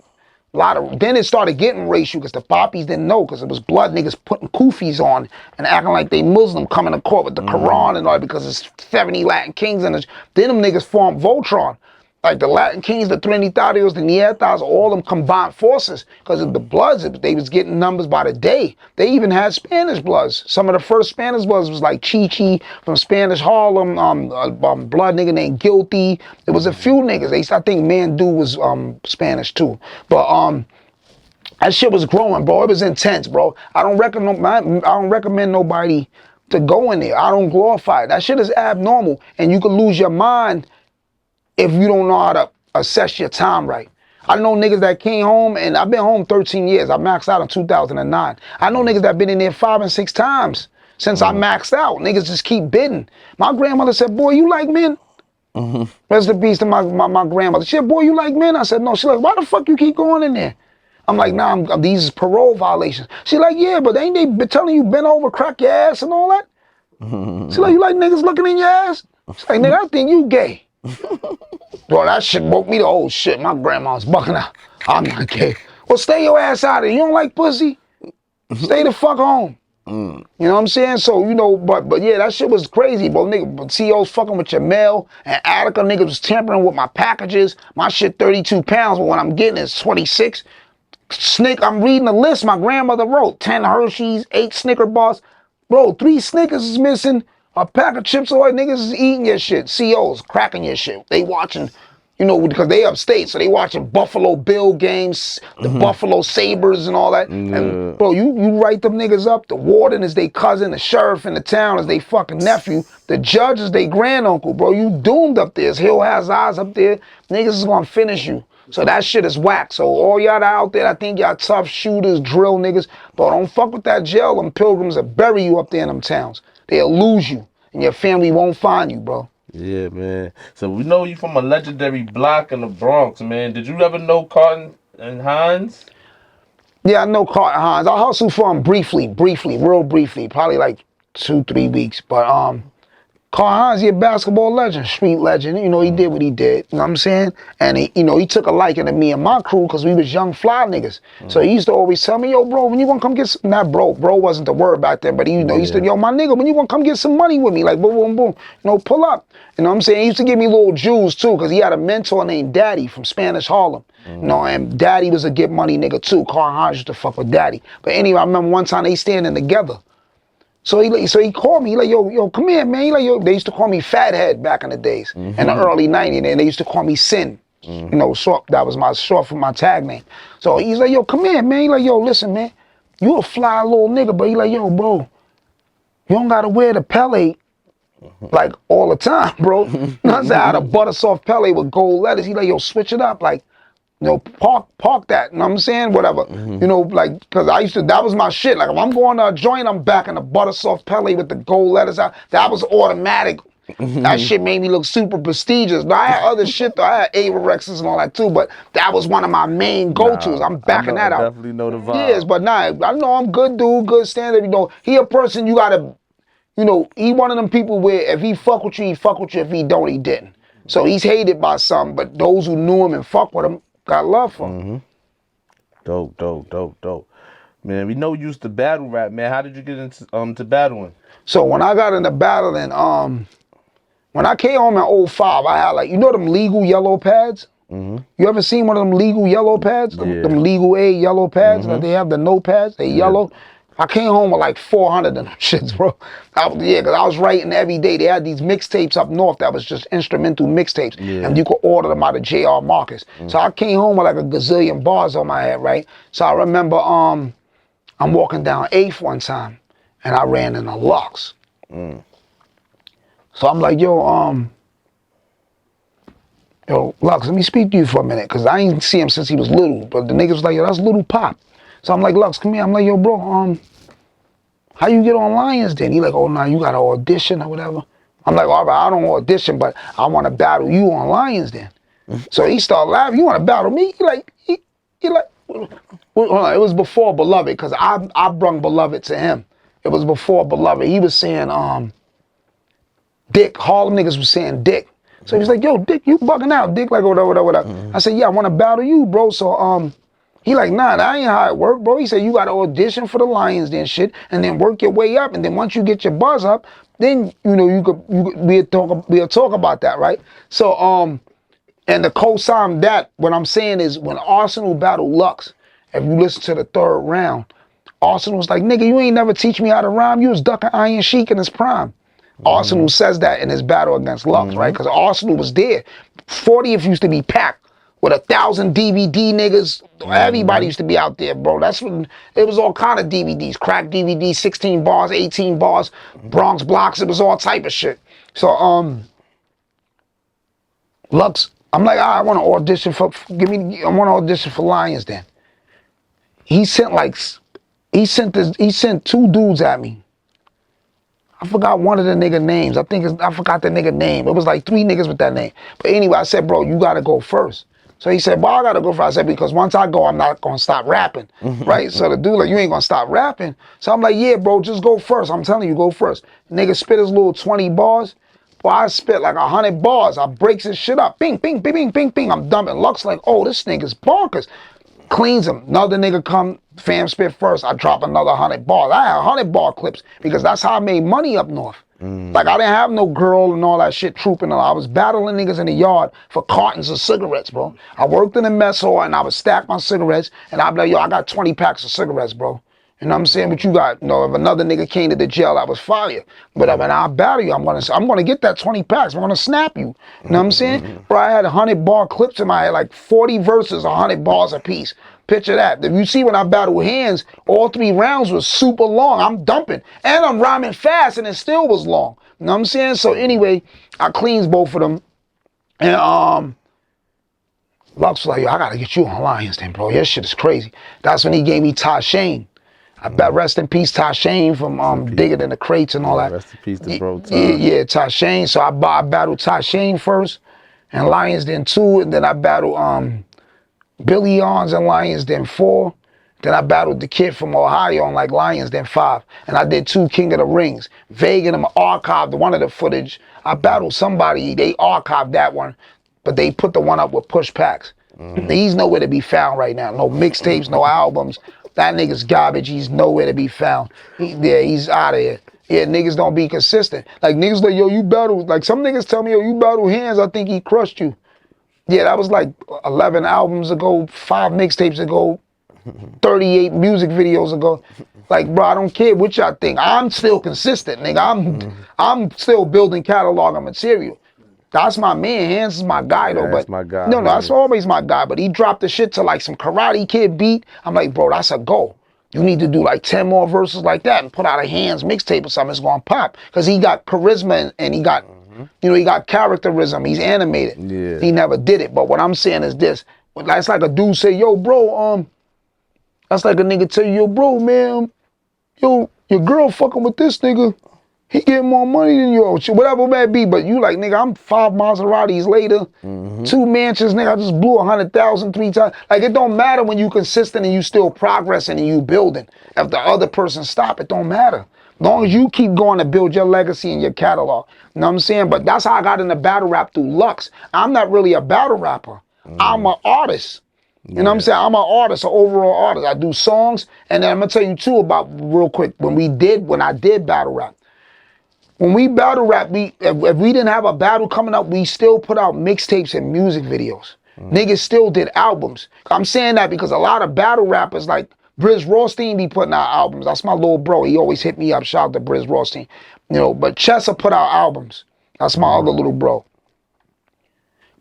Then it started getting racial because the poppies didn't know because it was blood niggas putting kufis on and acting like they Muslim coming to court with the Quran and all that because it's 70 Latin kings and then them niggas formed Voltron. Like the Latin kings, the Trinitarios, the Nietas, all them combined forces because of the bloods. They was getting numbers by the day. They even had Spanish bloods. Some of the first Spanish bloods was like Chi from Spanish Harlem, blood nigga named Guilty. There was a few niggas. I think Mandu was Spanish too. But that shit was growing, bro. It was intense, bro. I don't recommend nobody to go in there. I don't glorify it. That shit is abnormal, and you could lose your mind if you don't know how to assess your time right. I know niggas that came home, and I've been home 13 years. I maxed out in 2009. I know niggas that been in there 5 and 6 times since I maxed out. Niggas just keep bidding. My grandmother said, boy, you like men? Rest in peace to my grandmother. She said, boy, you like men? I said, no. She like, why the fuck you keep going in there? I'm like, nah, these is parole violations. She like, yeah, but ain't they been telling you bend over, crack your ass and all that? She like, you like niggas looking in your ass? She's like, nigga, I think you gay. Bro, that shit woke me to, oh shit, my grandma's bucking out. I'm not gay. Well, stay your ass out of here. You don't like pussy? Stay the fuck home. You know what I'm saying? So, but yeah, that shit was crazy, bro. Nigga, CEOs fucking with your mail, and Attica niggas was tampering with my packages. My shit 32 pounds, but what I'm getting is 26. I'm reading the list my grandmother wrote. 10 Hershey's, 8 Snicker bars. Bro, 3 Snickers is missing. A pack of Chips Ahoy, niggas is eating your shit. CEOs cracking your shit. They watching, because they upstate, so they watching Buffalo Bill games, the Buffalo Sabres and all that. And bro, you write them niggas up. The warden is their cousin, the sheriff in the town is their fucking nephew, the judge is their granduncle, bro. You doomed up there. Hill has eyes up there. Niggas is gonna finish you. So that shit is whack. So all y'all out there, I think y'all tough shooters, drill niggas, but don't fuck with that jail. Them pilgrims will bury you up there in them towns. They'll lose you, and your family won't find you, bro. Yeah, man. So we know you from a legendary block in the Bronx, man. Did you ever know Karlton and Hines? Yeah, I know Karlton Hines. I hustled for him briefly, real briefly, probably like 2-3 weeks. But Karlton Hines, he a basketball legend, street legend. You know, he did what he did. You know what I'm saying? And he, you know, he took a liking to me and my crew because we was young fly niggas. So he used to always tell me, yo, bro, when you gonna come get some, not bro wasn't the word back then, but he, you know, he used to, yo, my nigga, when you gonna come get some money with me? Like, boom, boom, boom. You know, pull up. You know what I'm saying? He used to give me little jewels too, because he had a mentor named Daddy from Spanish Harlem. You know, and Daddy was a get money nigga too. Karlton Hines used to fuck with Daddy. But anyway, I remember one time they standing together. So he called me. He like, yo, come here, man. He like, yo, they used to call me Fathead back in the days, in the early '90s, and they used to call me Sin. You know, short. That was my short for my tag name. So he's like, yo, come here, man. He like, yo, listen, man, you a fly little nigga, but he like, yo, bro, you don't gotta wear the Pele like all the time, bro. I said, I had a butter soft Pele with gold letters. He like, yo, switch it up, like. You know, park that, you know what I'm saying? Whatever. You know, like, because I used to, that was my shit. Like, if I'm going to a joint, I'm back in the butter soft Pele with the gold letters out. That was automatic. That shit made me look super prestigious. Now, I had other shit, though. I had Averexes and all that, too, but that was one of my main go-tos. I'm backing that out. I definitely know the vibe. Yes, but nah, I know I'm good dude, good standard. You know, he a person you got to, you know, he one of them people where if he fuck with you, he fuck with you. If he don't, he didn't. So he's hated by some, but those who knew him and fuck with him, got love for him. Dope. Man, we know you used to battle rap, man. How did you get into to battling? So when I got into battling, when I came home in '05, I had like, you know them legal yellow pads? You ever seen one of them legal yellow pads? Them legal A yellow pads that they have, the notepads, they yellow. I came home with like 400 of them shits, bro. Because I was writing every day. They had these mixtapes up north that was just instrumental mixtapes. And you could order them out of J.R. Marcus. So I came home with like a gazillion bars on my head, right? So I remember I'm walking down 8th one time, and I ran into Lux. So I'm like, yo, Lux, let me speak to you for a minute, because I ain't see him since he was little. But the nigga was like, yo, that's Little Pop. So I'm like, Lux, come here. I'm like, yo, bro, how you get on Lions then? He like, oh, nah, you got to audition or whatever. I'm like, all right, I don't audition, but I want to battle you on Lions then. So he started laughing. You want to battle me? He like, well, it was before Beloved, because I brung Beloved to him. It was before Beloved. He was saying, Dick. Harlem niggas was saying Dick. So he was like, yo, Dick, you bugging out. Dick, like, whatever. I said, yeah, I want to battle you, bro. So, he like, nah, that ain't how it work, bro. He said, you got to audition for the Lions then shit, and then work your way up. And then once you get your buzz up, then, you know, we'll talk about that, right? So, and the co-sign that, what I'm saying is when Arsenal battled Lux, if you listen to the 3rd round, Arsenal was like, nigga, you ain't never teach me how to rhyme. You was ducking Iron Sheik in his prime. Arsenal says that in his battle against Lux, right? Because Arsenal was there. 40th used to be packed with 1,000 DVD niggas. Everybody used to be out there, bro. That's when it was all kind of DVDs, crack DVDs, 16 bars, 18 bars, Bronx blocks. It was all type of shit. So Lux, I'm like, I want to audition for. I want to audition for Lions. Then he sent 2 dudes at me. I forgot one of the nigga names. I forgot the nigga name. It was like 3 niggas with that name. But anyway, I said, bro, you gotta go first. So he said, well, I gotta go first. I said, because once I go, I'm not gonna stop rapping, right? So the dude like, you ain't gonna stop rapping. So I'm like, yeah, bro, just go first. I'm telling you, go first. Nigga spit his little 20 bars. Well, I spit like 100 bars. I breaks his shit up. Bing, bing, bing, bing, bing, bing. I'm dumping. Lux like, oh, this nigga's bonkers. Cleans him. Another nigga come, fam spit first. I drop another 100 bars. I had 100 bar clips because that's how I made money up north. Like, I didn't have no girl and all that shit trooping. I was battling niggas in the yard for cartons of cigarettes, bro. I worked in the mess hall and I would stack my cigarettes and I'd be like, yo, I got 20 packs of cigarettes, bro. You know what I'm saying? What you got? You know, if another nigga came to the jail, I was fire. But when I battle you, I'm gonna get that 20 packs. I'm gonna snap you. You know what I'm saying? Bro, I had 100 bar clips in my head, like 40 verses, 100 bars a piece. Picture that. If you see when I battle hands, all 3 rounds was super long. I'm dumping. And I'm rhyming fast and it still was long. You know what I'm saying? So anyway, I cleans both of them. And Lux was like, yo, I gotta get you on Lions then, bro. Your shit is crazy. That's when he gave me Ty Shane. I bet rest in peace, Ty Shane from Digging in the Crates and all that. Rest in peace to bro Ty. Yeah, Ty Shane. So I battled Ty Shane first, and Lions then 2, and then I battled Billy Arns and Lions then 4. Then I battled the kid from Ohio on like Lions then 5. And I did 2 King of the Rings. Vegg and them archived one of the footage. I battled somebody, they archived that one, but they put the one up with Push Packs. He's nowhere to be found right now. No mixtapes, no albums. That nigga's garbage. He's nowhere to be found. He's out of here. Yeah, niggas don't be consistent. Like niggas like, yo, you battle. Like some niggas tell me, yo, you battle Hands. I think he crushed you. Yeah, that was like 11 albums ago, 5 mixtapes ago, 38 music videos ago. Like, bro, I don't care what y'all think. I'm still consistent, nigga. I'm still building catalog and material. That's my man. Hands is my guy, though. That's but my guy. No, that's always my guy. But he dropped the shit to like some Karate Kid beat. I'm like, bro, that's a go. You need to do like 10 more verses like that and put out a Hands mixtape or something. It's gonna pop. Because he got charisma and he got, he got characterism. He's animated. Yeah. He never did it. But what I'm saying is this. That's like a dude say, yo, bro, that's like a nigga tell you, yo, bro, man, yo, your girl fucking with this nigga. He getting more money than you, whatever it may be. But you like, nigga, I'm 5 Maseratis later, 2 mansions, nigga, I just blew 100,000 3 times. Like, it don't matter when you consistent and you still progressing and you building. If the other person stop, it don't matter. As long as you keep going to build your legacy and your catalog. You know what I'm saying? But that's how I got into battle rap through Lux. I'm not really a battle rapper. I'm an artist. You know what I'm saying? I'm an artist, an overall artist. I do songs, and then I'm gonna tell you too about real quick when I did battle rap. When we battle rap, if we didn't have a battle coming up, we still put out mixtapes and music videos. Niggas still did albums. I'm saying that because a lot of battle rappers like Briz Rothstein be putting out albums. That's my little bro. He always hit me up. Shout out to Briz Rothstein. You know, but Chessa put out albums. That's my other little bro.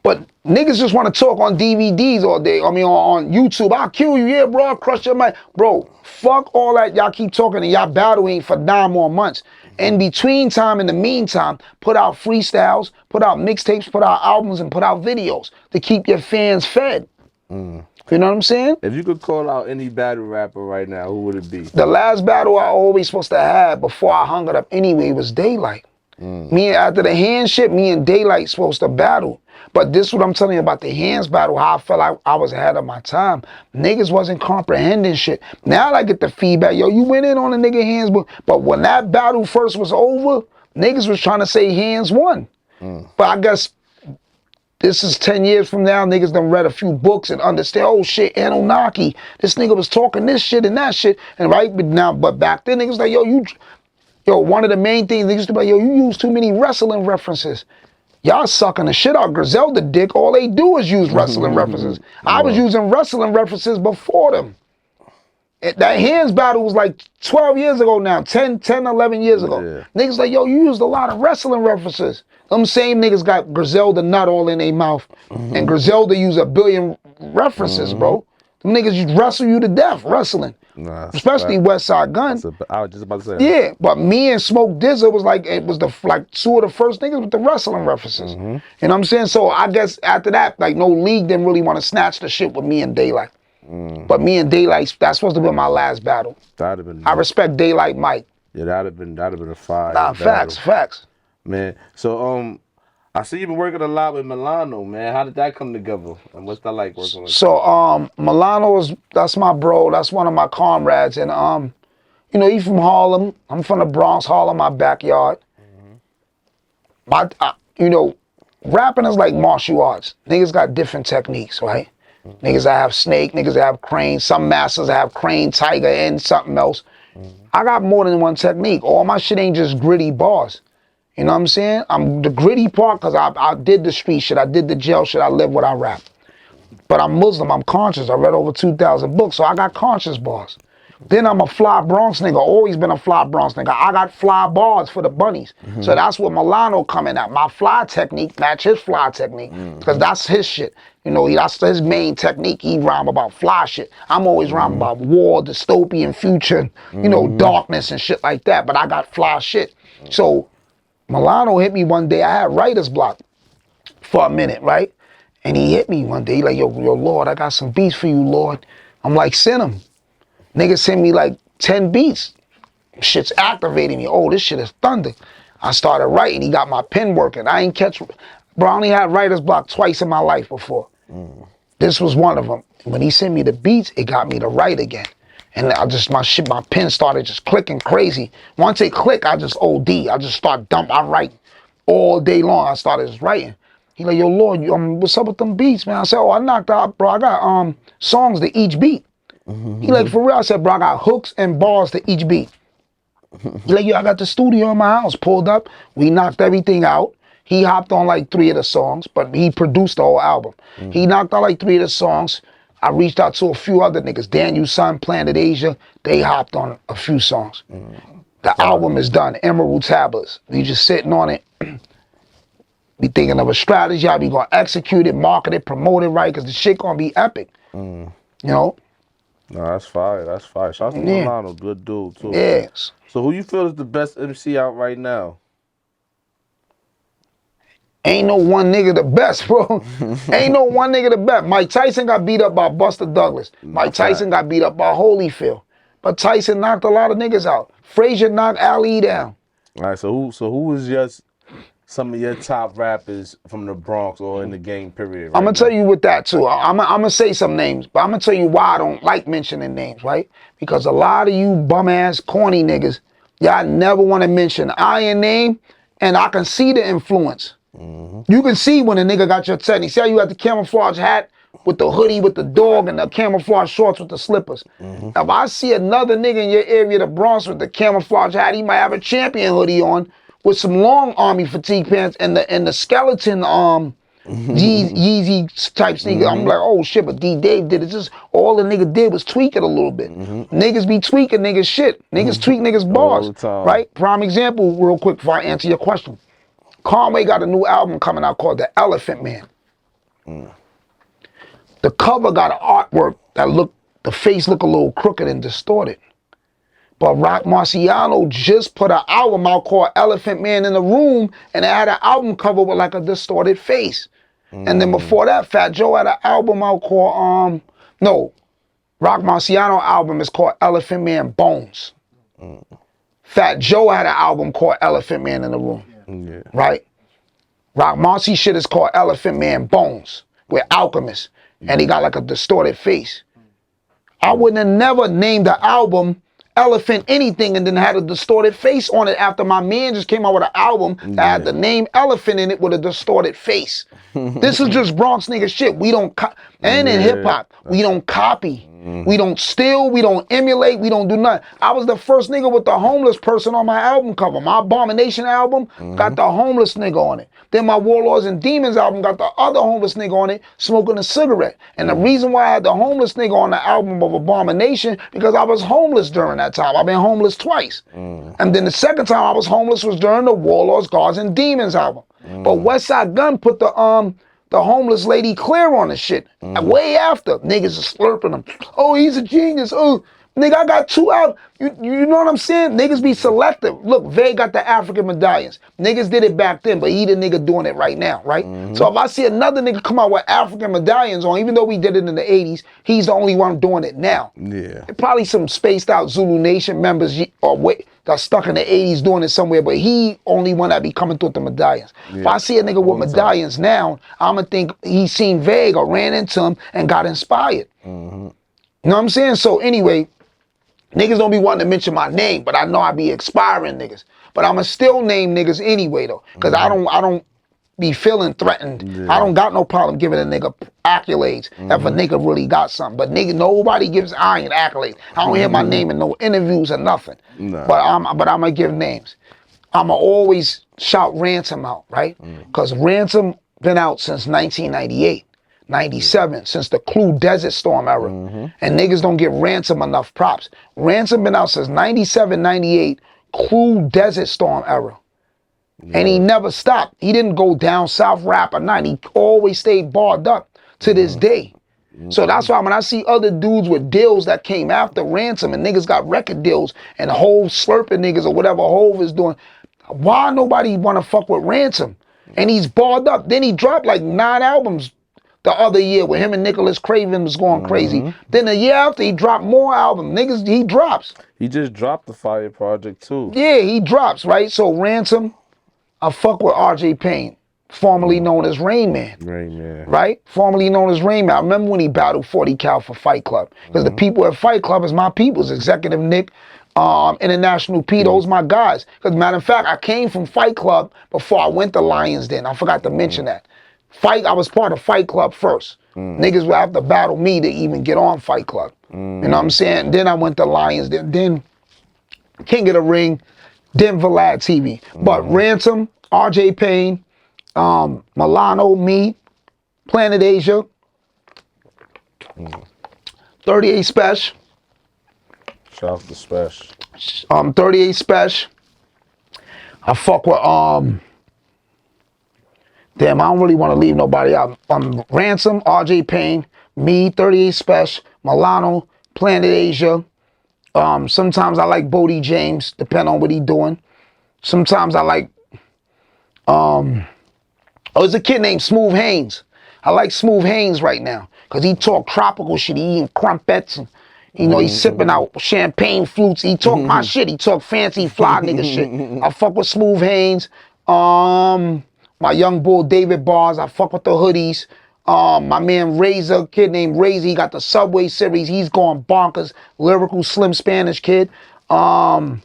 But niggas just want to talk on DVDs all day. I mean, on YouTube. I'll kill you. Yeah, bro, I'll crush your mic. Bro, fuck all that. Y'all keep talking and y'all battling for 9 more months. In between time, in the meantime, put out freestyles, put out mixtapes, put out albums, and put out videos to keep your fans fed. You know what I'm saying? If you could call out any battle rapper right now, who would it be? The last battle I always supposed to have before I hung it up anyway was Daylight. After the Hands shit, me and Daylight supposed to battle. But this is what I'm telling you about the Hands battle, how I felt like I was ahead of my time. Niggas wasn't comprehending shit. Now I get the feedback, yo, you went in on the nigga Hands, but when that battle first was over, niggas was trying to say Hands won. But I guess this is 10 years from now, niggas done read a few books and understand, oh shit, Anunnaki, this nigga was talking this shit and that shit, and right now, but back then niggas like, yo, one of the main things they used to be like, yo, you use too many wrestling references. Y'all sucking the shit out Griselda dick. All they do is use wrestling references. I was using wrestling references before them. That Hands battle was like 12 years ago now, 10, 11 years ago. Yeah. Niggas like, yo, you used a lot of wrestling references. Them same niggas got Griselda nut all in their mouth. And Griselda use a billion references, bro. Them niggas just wrestle you to death, wrestling. Nah, especially West Side Gun. I was just about to say that. Yeah, but me and Smoke Dizza was like, it was like 2 of the first niggas with the wrestling references. You know what I'm saying? So I guess after that, like no league didn't really want to snatch the shit with me and Daylight. But me and Daylight, that's supposed to be my last battle. That'd have been. I respect Daylight Mike. Yeah, that'd have been a fire. Nah, facts. Man, so I see you've been working a lot with Milano, man. How did that come together? And what's that like working with him? So Milano that's my bro. That's one of my comrades. And you know, he's from Harlem. I'm from the Bronx, Harlem, my backyard. You know, rapping is like martial arts. Niggas got different techniques, right? Niggas that have snake, niggas that have crane. Some masters that have crane, tiger, and something else. I got more than one technique. All my shit ain't just gritty bars. You know what I'm saying? I'm the gritty part because I did the street shit. I did the jail shit. I live what I rap. But I'm Muslim. I'm conscious. I read over 2,000 books, so I got conscious bars. Then I'm a fly Bronx nigga. Always been a fly Bronx nigga. I got fly bars for the bunnies. So that's what Milano coming at. My fly technique match his fly technique because that's his shit. You know, that's his main technique. He rhyme about fly shit. I'm always rhyming about war, dystopian future, you know, darkness and shit like that. But I got fly shit. So Milano hit me one day. I had writer's block for a minute, right? And he hit me one day, he like, yo, Lord, I got some beats for you, Lord. I'm like, send them. Nigga sent me like 10 beats. Shit's activating me. Oh, this shit is thunder. I started writing. He got my pen working. I ain't catch, bro, I only had writer's block twice in my life before. This was one of them. When he sent me the beats, it got me to write again. And my pen started just clicking crazy. Once it click, I just OD. I just start I write all day long. I started just writing. He like, yo, Lord, what's up with them beats, man? I said, oh, I knocked out, bro. I got songs to each beat. He like, for real? I said, bro, I got hooks and bars to each beat. He like, yo, I got the studio in my house. Pulled up. We knocked everything out. He hopped on like 3 of the songs, but he produced the whole album. He knocked out like 3 of the songs. I reached out to a few other niggas. Daniel's son, Planet Asia. They hopped on a few songs. The album is done. Emerald Tablets. We just sitting on it. We thinking of a strategy. How we gonna execute it, market it, promote it right, because the shit gonna be epic. You know? No, that's fire. That's fire. Shout out to Milano, good dude too. Yes. So who you feel is the best MC out right now? Ain't no one nigga the best, bro. Ain't no one nigga the best. Mike Tyson got beat up by Buster Douglas. Mike Tyson got beat up by Holyfield. But Tyson knocked a lot of niggas out. Frazier knocked Ali down. All right, so who is just some of your top rappers from the Bronx or in the game period? Right I'm gonna tell you with that too. I'm gonna say some names, but I'm gonna tell you why I don't like mentioning names, right? Because a lot of you bum ass corny niggas, y'all never want to mention Iron name, and I can see the influence. You can see when a nigga got your technique. See how you had the camouflage hat with the hoodie with the dog and the camouflage shorts with the slippers. Now, if I see another nigga in your area, the Bronx, with the camouflage hat, he might have a champion hoodie on with some long army fatigue pants and the skeleton Yeezy type sneaker. I'm like, oh shit, but D Dave did it. Just all the nigga did was tweak it a little bit. Niggas be tweaking niggas shit. Niggas tweak niggas bars. Right? Prime example, real quick before I answer your question. Conway got a new album coming out called The Elephant Man. The cover got an artwork that the face look a little crooked and distorted. But Rock Marciano just put an album out called Elephant Man in the Room, and it had an album cover with like a distorted face. And then before that, Fat Joe had an album out called, Rock Marciano album is called Elephant Man Bones. Fat Joe had an album called Elephant Man in the Room. Right? Rock Marcy shit is called Elephant Man Bones with Alchemist. And he got like a distorted face. I wouldn't have never named the album Elephant anything and then had a distorted face on it after my man just came out with an album that had the name Elephant in it with a distorted face. This is just Bronx nigga shit. We don't, and in hip hop, we don't copy. We don't steal, we don't emulate, we don't do nothing. I was the first nigga with the homeless person on my album cover. My Abomination album got the homeless nigga on it. Then my Warlords and Demons album got the other homeless nigga on it smoking a cigarette. And the reason why I had the homeless nigga on the album of Abomination, because I was homeless during that time. I've been homeless twice. And then the second time I was homeless was during the Warlords, Guards and Demons album. But Westside Gun put the homeless lady clear on the shit. Way after. Niggas are slurping them. Oh, he's a genius. Oh, nigga, I got 2 out. You know what I'm saying? Niggas be selective. Look, Vegg got the African medallions. Niggas did it back then, but he the nigga doing it right now, right? So if I see another nigga come out with African medallions on, even though we did it in the 80s, he's the only one doing it now. Probably some spaced out Zulu Nation members that's stuck in the 80s doing it somewhere, but he only one that be coming through with the medallions. If I see a nigga with medallions now, I'ma think he seen Vegg or ran into him and got inspired. You know what I'm saying? So anyway, niggas don't be wanting to mention my name, but I know I be inspiring niggas. But I'ma still name niggas anyway though, because I don't be feeling threatened. I don't got no problem giving a nigga accolades if a nigga really got something. But nigga, nobody gives Iron accolades. I don't hear my name in no interviews or nothing. But I'ma give names. I'ma always shout Ransom out, right? Because Ransom been out since 1998. 97, since the Clue Desert Storm era. And niggas don't give Ransom enough props. Ransom been out since 97, 98, Clue Desert Storm era. And he never stopped. He didn't go down south rap or nothing. He always stayed barred up to this day. So that's why when I see other dudes with deals that came after Ransom and niggas got record deals and Hove slurping niggas or whatever Hove is doing, why nobody wanna fuck with Ransom? And he's barred up. Then he dropped like 9 albums the other year when him and Nicholas Craven was going crazy. Then the year after, he dropped more albums. Niggas, he drops. He just dropped the Fire Project too. Yeah, he drops, right? So Ransom, I fuck with R.J. Payne, formerly known as Rain Man. Rain Man. Right? Formerly known as Rain Man. I remember when he battled 40 Cal for Fight Club. Because the people at Fight Club is my peoples. Executive Nick, International P, those my guys. Because matter of fact, I came from Fight Club before I went to Lions Den. I forgot to mention that. I was part of Fight Club first. Niggas would have to battle me to even get on Fight Club. You know what I'm saying? Then I went to Lions Den. Then King of the Ring, then Vlad TV. But Ransom, R.J. Payne, Milano, me, Planet Asia, 38 Special. Shout out to Special. 38 Special. I fuck with damn, I don't really want to leave nobody out. Ransom, R.J. Payne, me, 38 Special, Milano, Planet Asia. Sometimes I like Bodie James, depending on what he doing. Sometimes I like there's a kid named Smooth Haynes. I like Smooth Haynes right now because he talk tropical shit. He eating crumpets and he's sipping out champagne flutes. He talk my shit. He talk fancy fly nigga shit. I fuck with Smooth Haynes. My young bull David Bars. I fuck with the hoodies. My man Razor, kid named Razor. He got the Subway series. He's going bonkers. Lyrical Slim Spanish kid. Who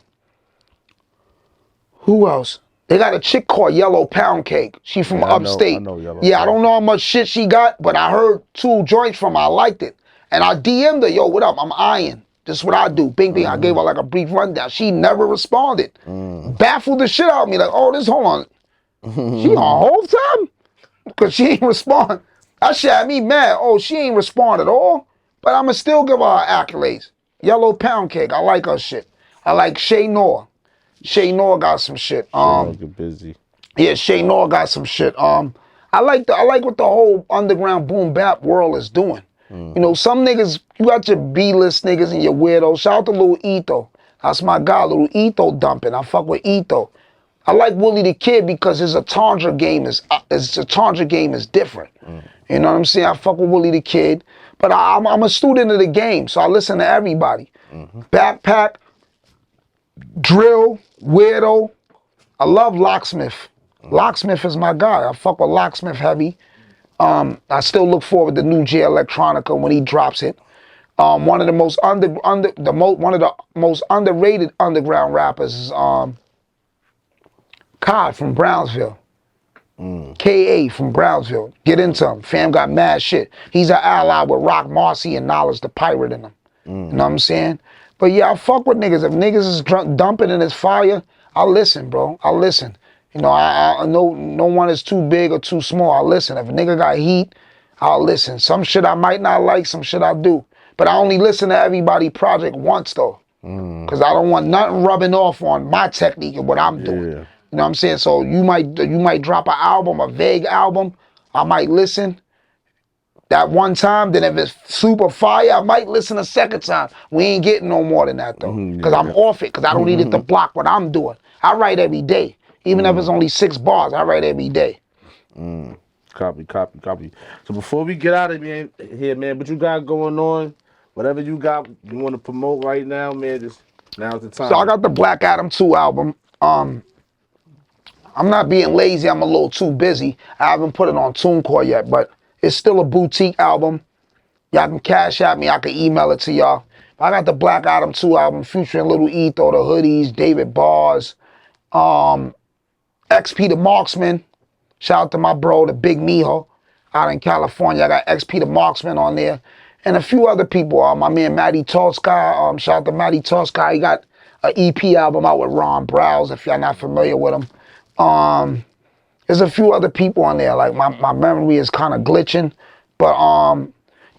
else? They got a chick called Yellow Pound Cake. She from upstate. I know Yellow I don't know how much shit she got, but I heard 2 joints from her. I liked it. And I DM'd her, yo, what up? I'm iron. This is what I do. Bing, bing. I gave her like a brief rundown. She never responded. Baffled the shit out of me. Like, oh, hold on. She on hold time? Because she ain't respond. That shit had me mad. Oh, she ain't respond at all? But I'ma still give her accolades. Yellow Pound Cake. I like her shit. I like Shay Noah. Shay Noah got some shit. Get busy. Yeah, Shay Noah got some shit. I like what the whole underground boom bap world is doing. You know, some niggas, you got your B-list niggas and your weirdos. Shout out to Lil Etho. That's my guy, Lil Etho dumping. I fuck with Etho. I like Willie the Kid because his Atandra game is different. You know what I'm saying? I fuck with Willie the Kid, but I'm a student of the game, so I listen to everybody. Backpack, Drill, Weirdo. I love Locksmith. Locksmith is my guy. I fuck with Locksmith heavy. I still look forward to New J Electronica when he drops it. One of the most most underrated underground rappers is Cod from Brownsville. K.A. from Brownsville. Get into him. Fam got mad shit. He's an ally with Rock Marcy and Knowledge the Pirate in him. You know what I'm saying? But yeah, I fuck with niggas. If niggas is dumping in his fire, I'll listen, bro. I'll listen. You know, I know no one is too big or too small. I'll listen. If a nigga got heat, I'll listen. Some shit I might not like, some shit I do. But I only listen to everybody project once though. Cause I don't want nothing rubbing off on my technique and what I'm doing. Yeah. You know what I'm saying? So you might drop an album, a vague album. I might listen that one time. Then if it's super fire, I might listen a second time. We ain't getting no more than that though. Cause I'm off it. Cause I don't need it to block what I'm doing. I write every day. Even if it's only 6 bars, I write every day. Copy. So before we get out of here, man, what you got going on? Whatever you got, you want to promote right now, man, just now's the time. So I got the Black Adam 2 album. I'm not being lazy, I'm a little too busy. I haven't put it on TuneCore yet, but it's still a boutique album. Y'all can cash at me, I can email it to y'all. I got the Black Adam 2 album featuring Little Etho, the Hoodies, David Bars, XP the Marksman. Shout out to my bro, the Big Mijo, out in California. I got XP the Marksman on there. And a few other people. My man Matty Tosca. Shout out to Matty Tosca. He got an EP album out with Ron Browse, if y'all not familiar with him. There's a few other people on there. Like my memory is kind of glitching. But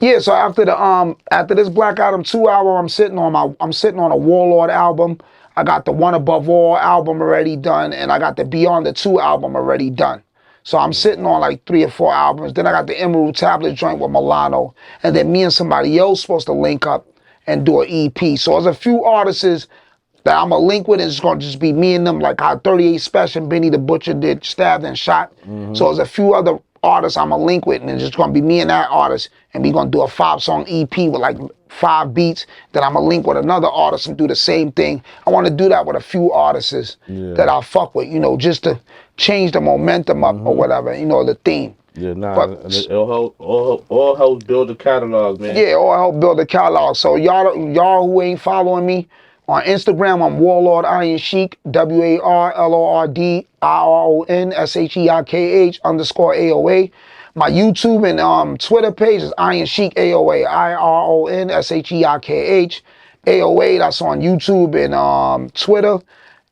yeah, so after this Black Adam 2 album, I'm sitting on a Warlord album. I got the One Above All album already done, and I got the Beyond the 2 album already done. So I'm sitting on like 3 or 4 albums. Then I got the Emerald Tablet joint with Milano. And then me and somebody else supposed to link up and do an EP. So there's a few artists that I'm going to link with. It's going to just be me and them, like how 38 Special and Benny the Butcher did Stabbed and Shot. So there's a few other artist I'ma link with, and it's just gonna be me and that artist, and we gonna do a 5-song EP with like 5 beats. Then I'ma link with another artist and do the same thing. I want to do that with a few artists that I fuck with, you know, just to change the momentum up or whatever, you know, the theme. Yeah, nah, But all help build a catalog, man. yeah, or help build a catalog. So y'all who ain't following me on Instagram, I'm Warlord Iron Sheik, WarlordSheikh _AOA. My YouTube and Twitter page is Iron Sheik AOA, IRONSHEIKH AOA. That's on YouTube and Twitter.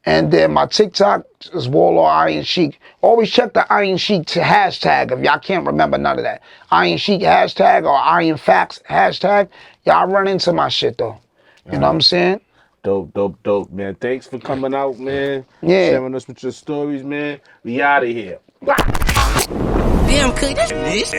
And then my TikTok is Warlord Iron Sheik. Always check the Iron Sheik hashtag if y'all can't remember none of that. Iron Sheik hashtag or Iron Facts hashtag. Y'all run into my shit though. You know what I'm saying? Dope, man. Thanks for coming out, man. Yeah. Sharing us with your stories, man. We out of here. Damn, cook, this.